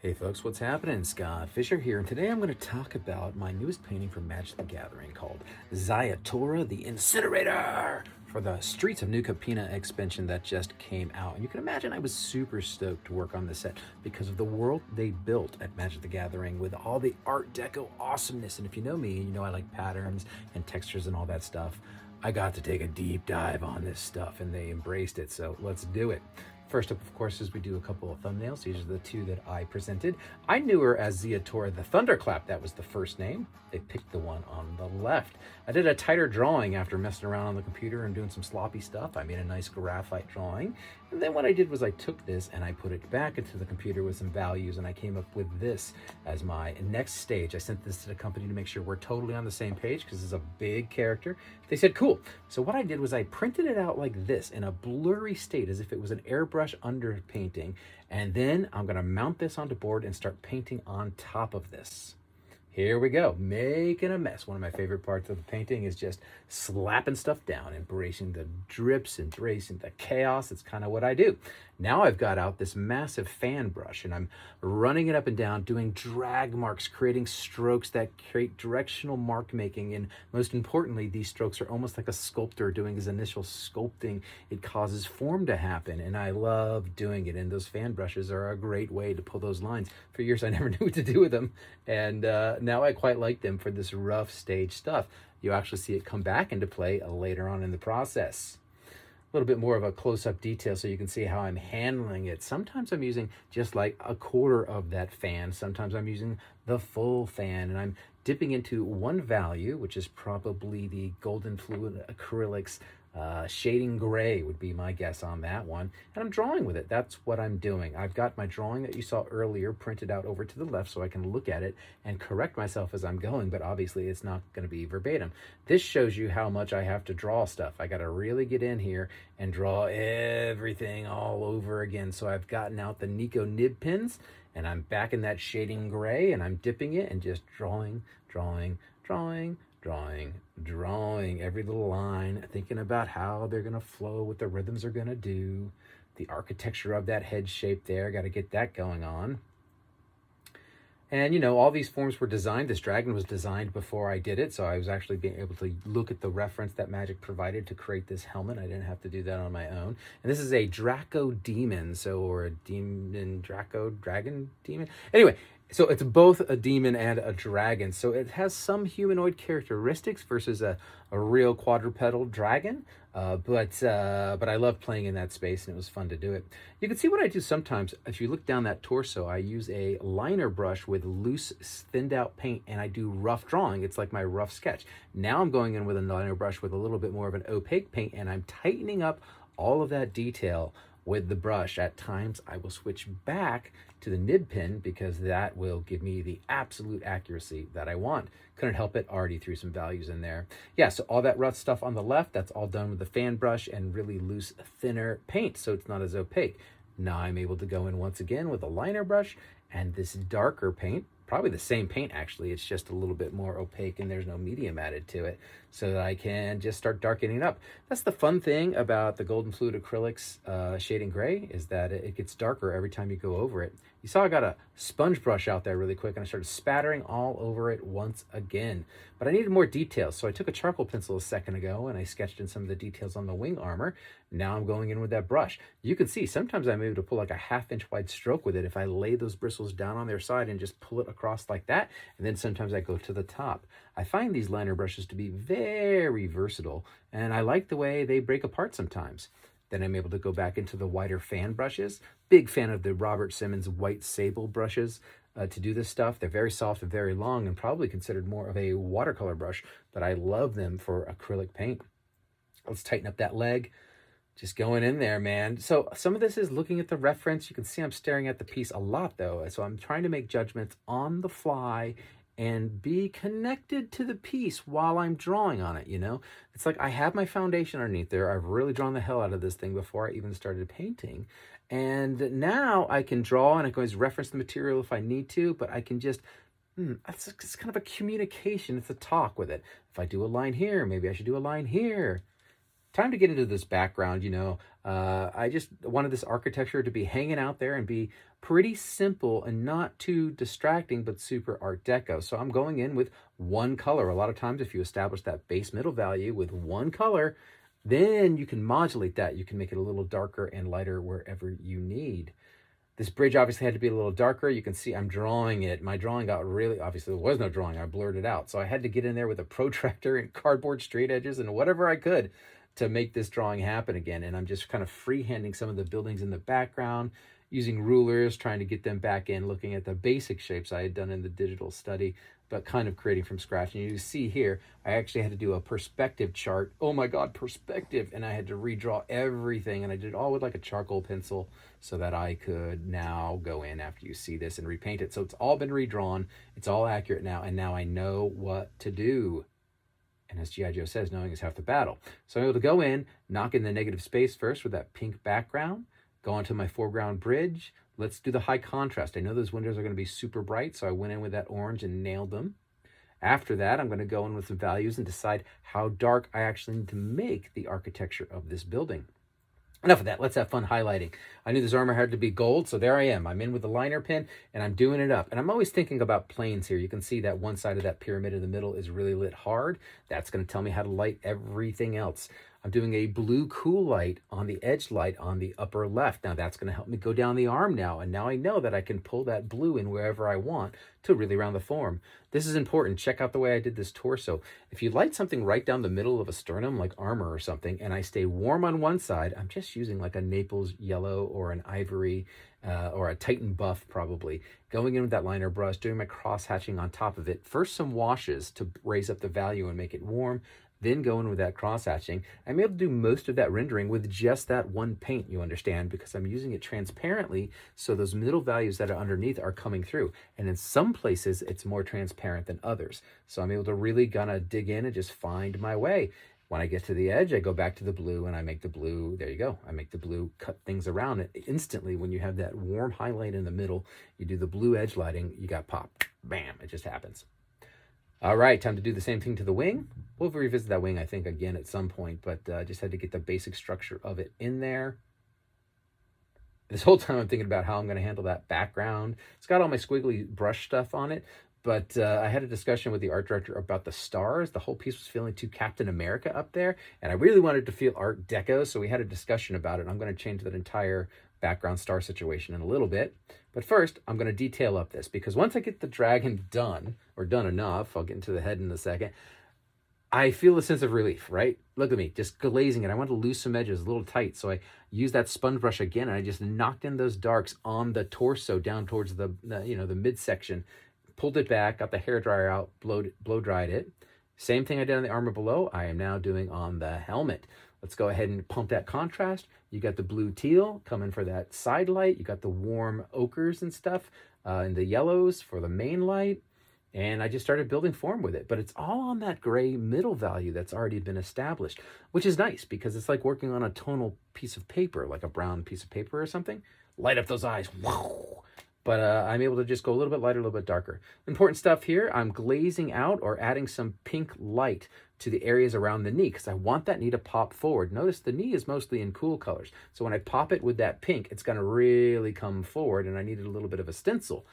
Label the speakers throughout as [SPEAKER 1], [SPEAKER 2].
[SPEAKER 1] Hey folks, what's happening? Scott Fischer here, and today I'm going to talk about my newest painting for Magic the Gathering called Ziatora the Incinerator for the Streets of New Capena expansion that just came out. And you can imagine I was super stoked to work on this set because of the world they built at Magic the Gathering with all the Art Deco awesomeness. And if you know me, you know I like patterns and textures and all that stuff. I got to take a deep dive on this stuff and they embraced it, so let's do it. First up, of course, is we do a couple of thumbnails. These are the two that I presented. I knew her as Ziatora the Thunderclap. That was the first name. They picked the one on the left. I did a tighter drawing after messing around on the computer and doing some sloppy stuff. I made a nice graphite drawing. And then what I did was I took this and I put it back into the computer with some values, and I came up with this as my next stage. I sent this to the company to make sure we're totally on the same page because it's a big character. They said, cool. So what I did was I printed it out like this in a blurry state as if it was an airbrush underpainting. And then I'm going to mount this onto board and start painting on top of this. Here we go, making a mess. One of my favorite parts of the painting is just slapping stuff down, embracing the drips, embracing the chaos. It's kind of what I do. Now I've got out this massive fan brush and I'm running it up and down, doing drag marks, creating strokes that create directional mark making. And most importantly, these strokes are almost like a sculptor doing his initial sculpting. It causes form to happen, and I love doing it. And those fan brushes are a great way to pull those lines. For years, I never knew what to do with them. And now I quite like them for this rough stage stuff. You actually see it come back into play later on in the process. A little bit more of a close-up detail so you can see how I'm handling it. Sometimes I'm using just like a quarter of that fan. Sometimes I'm using the full fan, and I'm dipping into one value, which is probably the Golden Fluid Acrylics shading gray would be my guess on that one. And I'm drawing with it. That's what I'm doing. I've got my drawing that you saw earlier printed out over to the left so I can look at it and correct myself as I'm going, but obviously it's not going to be verbatim. This shows you how much I have to draw stuff. I got to really get in here and draw everything all over again. So I've gotten out the Nico nib pins and I'm back in that shading gray and I'm dipping it and just drawing every little line, thinking about how they're going to flow, what the rhythms are going to do, the architecture of that head shape there. Got to get that going on. And, you know, all these forms were designed. This dragon was designed before I did it, so I was actually being able to look at the reference that Magic provided to create this helmet. I didn't have to do that on my own. And this is a Draco demon, or a demon, dragon demon. Anyway, so it's both a demon and a dragon. So it has some humanoid characteristics versus a real quadrupedal dragon. But I love playing in that space, and it was fun to do it. You can see what I do sometimes. If you look down that torso, I use a liner brush with loose, thinned out paint, and I do rough drawing. It's like my rough sketch. Now I'm going in with a liner brush with a little bit more of an opaque paint, and I'm tightening up all of that detail with the brush. At times I will switch back to the nib pin because that will give me the absolute accuracy that I want. Couldn't help it, already threw some values in there. Yeah, so all that rough stuff on the left, that's all done with the fan brush and really loose, thinner paint, so it's not as opaque. Now I'm able to go in once again with a liner brush and this darker paint, probably the same paint actually, it's just a little bit more opaque and there's no medium added to it, so that I can just start darkening up. That's the fun thing about the Golden Fluid Acrylics shading gray, is that it gets darker every time you go over it. You saw I got a sponge brush out there really quick and I started spattering all over it once again. But I needed more details, so I took a charcoal pencil a second ago and I sketched in some of the details on the wing armor. Now I'm going in with that brush. You can see sometimes I'm able to pull like a 1/2 inch wide stroke with it if I lay those bristles down on their side and just pull it across like that. And then sometimes I go to the top. I find these liner brushes to be very versatile, and I like the way they break apart sometimes. Then I'm able to go back into the wider fan brushes. Big fan of the Robert Simmons white sable brushes to do this stuff. They're very soft and very long and probably considered more of a watercolor brush, but I love them for acrylic paint. Let's tighten up that leg. Just going in there, man. So some of this is looking at the reference. You can see I'm staring at the piece a lot though. So I'm trying to make judgments on the fly and be connected to the piece while I'm drawing on it, you know? It's like I have my foundation underneath there. I've really drawn the hell out of this thing before I even started painting. And now I can draw and I can always reference the material if I need to, but I can just, it's kind of a communication. It's a talk with it. If I do a line here, maybe I should do a line here. Time to get into this background, you know. I just wanted this architecture to be hanging out there and be Pretty simple and not too distracting, but super Art Deco. So I'm going in with one color. A lot of times if you establish that base middle value with one color, then you can modulate that. You can make it a little darker and lighter wherever you need. This bridge obviously had to be a little darker. You can see I'm drawing it. My drawing got really, obviously there was no drawing. I blurred it out. So I had to get in there with a protractor and cardboard straight edges and whatever I could to make this drawing happen again. And I'm just kind of freehanding some of the buildings in the background, using rulers, trying to get them back in, looking at the basic shapes I had done in the digital study, but kind of creating from scratch. And you see here, I actually had to do a perspective chart. Oh my God, perspective. And I had to redraw everything. And I did it all with like a charcoal pencil so that I could now go in after you see this and repaint it. So it's all been redrawn. It's all accurate now. And now I know what to do. And as G.I. Joe says, knowing is half the battle. So I'm able to go in, knock in the negative space first with that pink background, go onto my foreground bridge. Let's do the high contrast. I know those windows are going to be super bright, so I went in with that orange and nailed them. After that, I'm going to go in with some values and decide how dark I actually need to make the architecture of this building. Enough of that. Let's have fun highlighting. I knew this armor had to be gold, so there I am. I'm in with the liner pen, and I'm doing it up. And I'm always thinking about planes here. You can see that one side of that pyramid in the middle is really lit hard. That's going to tell me how to light everything else. I'm doing a blue cool light on the edge light on the upper left. Now that's going to help me go down the arm now. And now I know that I can pull that blue in wherever I want to really round the form. This is important. Check out the way I did this torso. If you light something right down the middle of a sternum, like armor or something, and I stay warm on one side, I'm just using like a Naples yellow or an ivory or a Titan buff probably, going in with that liner brush, doing my cross hatching on top of it. First some washes to raise up the value and make it warm. Then go in with that cross hatching. I'm able to do most of that rendering with just that one paint, you understand, because I'm using it transparently, so those middle values that are underneath are coming through. And in some places, it's more transparent than others. So I'm able to really gonna dig in and just find my way. When I get to the edge, I go back to the blue and I make the blue, there you go. I make the blue, cut things around it. Instantly, when you have that warm highlight in the middle, you do the blue edge lighting, you got pop, bam, it just happens. All right, time to do the same thing to the wing. We'll revisit that wing, I think, again at some point, but just had to get the basic structure of it in there. This whole time I'm thinking about how I'm going to handle that background. It's got all my squiggly brush stuff on it, but I had a discussion with the art director about the stars. The whole piece was feeling too Captain America up there, and I really wanted to feel Art Deco, so we had a discussion about it. I'm going to change that entire background star situation in a little bit. But first, I'm going to detail up this, because once I get the dragon done, or done enough, I'll get into the head in a second, I feel a sense of relief, right? Look at me, just glazing it. I want to lose some edges, a little tight, so I use that sponge brush again, and I just knocked in those darks on the torso down towards the midsection, pulled it back, got the hairdryer out, blow dried it. Same thing I did on the armor below, I am now doing on the helmet. Let's go ahead and pump that contrast. You got the blue teal coming for that side light. You got the warm ochres and stuff, and the yellows for the main light. And I just started building form with it. But it's all on that gray middle value that's already been established, which is nice because it's like working on a tonal piece of paper, like a brown piece of paper or something. Light up those eyes. Wow. But I'm able to just go a little bit lighter, a little bit darker. Important stuff here, I'm glazing out or adding some pink light to the areas around the knee because I want that knee to pop forward. Notice the knee is mostly in cool colors. So when I pop it with that pink, it's going to really come forward, and I needed a little bit of a stencil.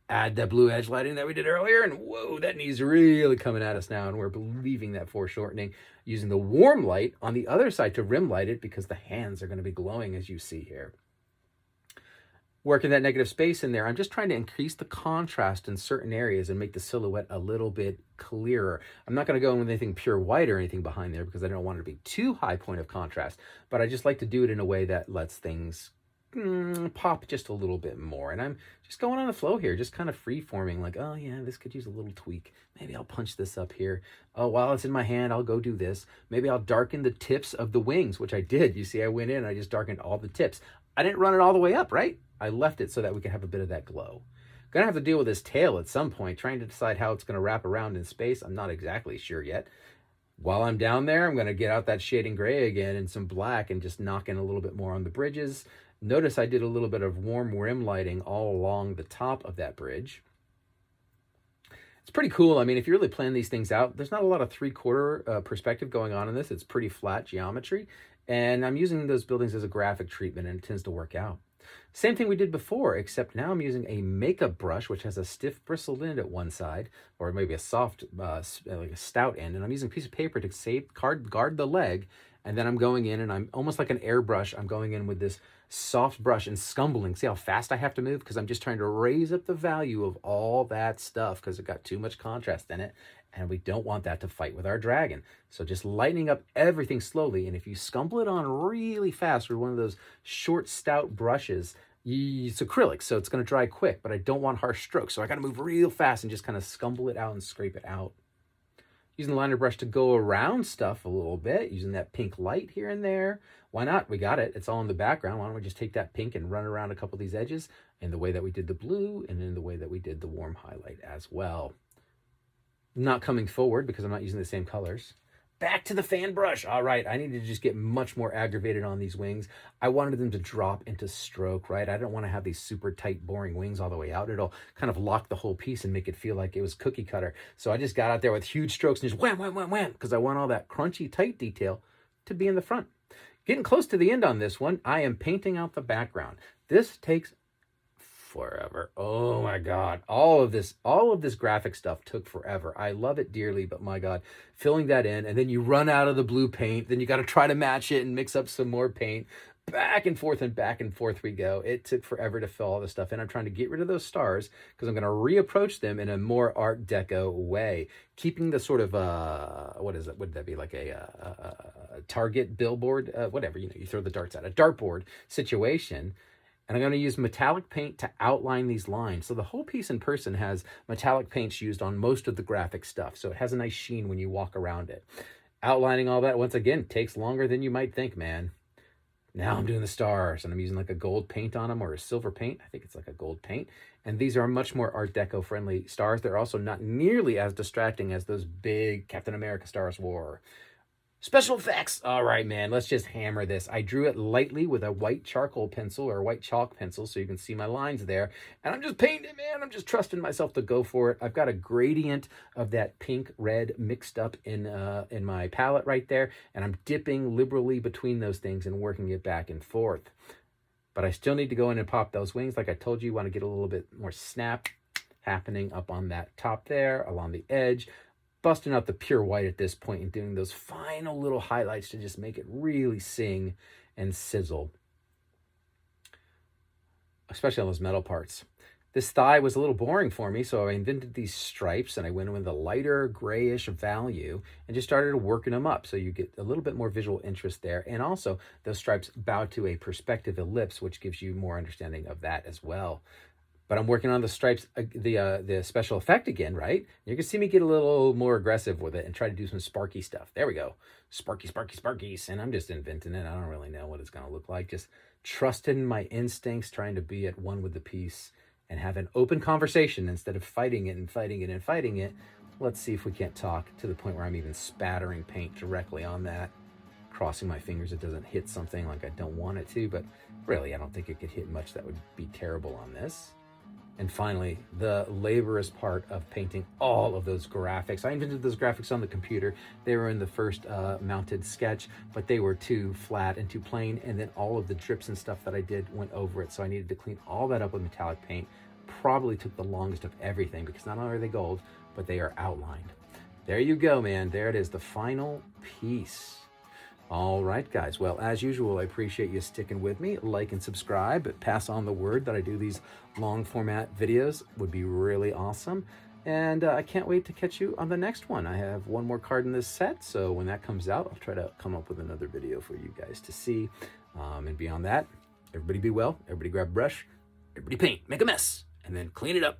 [SPEAKER 1] Add that blue edge lighting that we did earlier, and whoa, that knee's really coming at us now, and we're leaving that foreshortening, using the warm light on the other side to rim light it because the hands are going to be glowing as you see here. Working that negative space in there, I'm just trying to increase the contrast in certain areas and make the silhouette a little bit clearer. I'm not going to go in with anything pure white or anything behind there because I don't want it to be too high point of contrast, but I just like to do it in a way that lets things pop just a little bit more. And I'm just going on the flow here, just kind of free forming, like, oh yeah, this could use a little tweak. Maybe I'll punch this up here. Oh, while it's in my hand, I'll go do this. Maybe I'll darken the tips of the wings, which I did. You see, I went in and I just darkened all the tips. I didn't run it all the way up, right? I left it so that we can have a bit of that glow. Gonna have to deal with this tail at some point, trying to decide how it's gonna wrap around in space. I'm not exactly sure yet. While I'm down there, I'm gonna get out that shading gray again and some black and just knock in a little bit more on the bridges. Notice I did a little bit of warm rim lighting all along the top of that bridge. It's pretty cool. I mean, if you really plan these things out, there's not a lot of three-quarter perspective going on in this. It's pretty flat geometry. And I'm using those buildings as a graphic treatment, and it tends to work out. Same thing we did before, except now I'm using a makeup brush, which has a stiff bristled end at one side, or maybe a soft, like a stout end. And I'm using a piece of paper to guard the leg. And then I'm going in and I'm almost like an airbrush. I'm going in with this soft brush and scumbling. See how fast I have to move? Because I'm just trying to raise up the value of all that stuff because it got too much contrast in it. And we don't want that to fight with our dragon. So just lightening up everything slowly. And if you scumble it on really fast with one of those short, stout brushes, it's acrylic, so it's going to dry quick, but I don't want harsh strokes. So I got to move real fast and just kind of scumble it out and scrape it out. Using the liner brush to go around stuff a little bit, using that pink light here and there. Why not? We got it. It's all in the background. Why don't we just take that pink and run around a couple of these edges in the way that we did the blue and in the way that we did the warm highlight as well. Not coming forward because I'm not using the same colors. Back to the fan brush. All right, I need to just get much more aggravated on these wings. I wanted them to drop into stroke, right? I don't want to have these super tight, boring wings all the way out. It'll kind of lock the whole piece and make it feel like it was cookie cutter. So I just got out there with huge strokes and just wham, wham, wham, wham, because I want all that crunchy, tight detail to be in the front. Getting close to the end on this one, I am painting out the background. This takes forever. Oh my God. All of this graphic stuff took forever. I love it dearly, but my God, filling that in, and then you run out of the blue paint, then you got to try to match it and mix up some more paint. Back and forth we go. It took forever to fill all this stuff in. I'm trying to get rid of those stars because I'm going to reapproach them in a more Art Deco way, keeping the sort of, what is it? Would that be like a Target billboard? Whatever, you throw the darts at a dartboard situation. And I'm going to use metallic paint to outline these lines. So the whole piece in person has metallic paints used on most of the graphic stuff. So it has a nice sheen when you walk around it. Outlining all that, once again, takes longer than you might think, man. Now I'm doing the stars, and I'm using like a gold paint on them or a silver paint. I think it's like a gold paint. And these are much more Art Deco friendly stars. They're also not nearly as distracting as those big Captain America stars were. Special effects. All right, man, let's just hammer this. I drew it lightly with a white charcoal pencil or a white chalk pencil so you can see my lines there. And I'm just painting it, man. I'm just trusting myself to go for it. I've got a gradient of that pink red mixed up in my palette right there. And I'm dipping liberally between those things and working it back and forth. But I still need to go in and pop those wings. Like I told you want to get a little bit more snap happening up on that top there, along the edge. Busting out the pure white at this point and doing those final little highlights to just make it really sing and sizzle. Especially on those metal parts. This thigh was a little boring for me, so I invented these stripes and I went in with a lighter grayish value and just started working them up so you get a little bit more visual interest there. And also those stripes bow to a perspective ellipse, which gives you more understanding of that as well. But I'm working on the stripes, the special effect again, right? You can see me get a little more aggressive with it and try to do some sparky stuff. There we go. Sparky, sparky, sparkies. And I'm just inventing it. I don't really know what it's going to look like. Just trusting my instincts, trying to be at one with the piece and have an open conversation instead of fighting it and fighting it and fighting it. Let's see if we can't talk to the point where I'm even spattering paint directly on that. Crossing my fingers it doesn't hit something like I don't want it to. But really, I don't think it could hit much that would be terrible on this. And finally, the laborious part of painting all of those graphics. I invented those graphics on the computer. They were in the first mounted sketch, but they were too flat and too plain. And then all of the drips and stuff that I did went over it. So I needed to clean all that up with metallic paint. Probably took the longest of everything because not only are they gold, but they are outlined. There you go, man. There it is, the final piece. All right, guys. Well, as usual, I appreciate you sticking with me. Like and subscribe. Pass on the word that I do these long format videos. Would be really awesome. And I can't wait to catch you on the next one. I have one more card in this set, so when that comes out, I'll try to come up with another video for you guys to see. And beyond that, everybody be well. Everybody grab a brush. Everybody paint. Make a mess. And then clean it up.